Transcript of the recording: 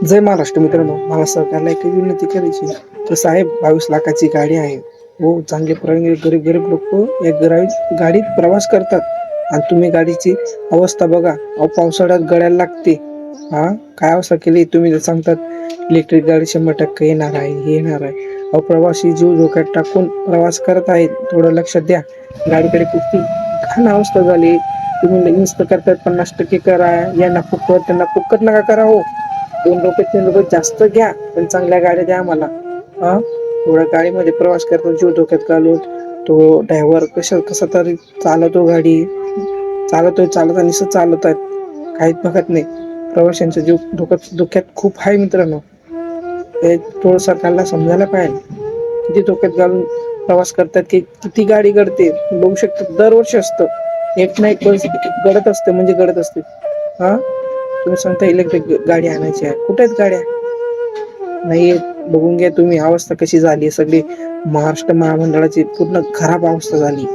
जय महाराष्ट्र मित्रांनो, मला सरकारला एक विनंती करायची. तर साहेब, 22 लाखाची गाडी आहे. हो, चांगले प्रवीण गरीब गरीब लोक या गाडीत प्रवास करतात आणि तुम्ही गाडीची अवस्था बघा. अहो, पावसाळ्यात गळायला लागते. हा, काय अवस्था केली तुम्ही? जर सांगतात इलेक्ट्रिक गाडी 100% येणार आहे, हे येणार आहे. अहो, प्रवासी जीव धोक्यात टाकून प्रवास करत आहेत, थोडं लक्षात द्या. गाडीकडे किती घाण अवस्था झाली. तुम्ही नुसतं करतायत 50% करा, यांना फुकट त्यांना फुकट नका करा. हो, 2 रुपये 3 रुपये जास्त घ्या, पण चांगल्या गाड्या द्या आम्हाला. हा, थोड्या गाडीमध्ये प्रवास करतो जीव धोक्यात घालून. तो ड्रायव्हर कसा तरी चालवतो गाडी, चालत आणि चालवत आहेत, काहीच बघत नाही. प्रवाशांचा जीव धोक्यात खूप आहे मित्रांनो. हे थोडं सरकारला समजायला पाहिजे. किती धोक्यात घालून प्रवास करतात, की किती गाडी घडते बघू शकतो. दरवर्षी असतं, एक ना एक परिस्थिती घडत असते, म्हणजे घडत असते. हा, तुम्ही सांगता इलेक्ट्रिक गाडी आणायची आहे, कुठे आहेत गाड्या? नाही, बघून घ्या तुम्ही अवस्था कशी झाली. सगळी महाराष्ट्र महामंडळाची पूर्ण खराब अवस्था झाली.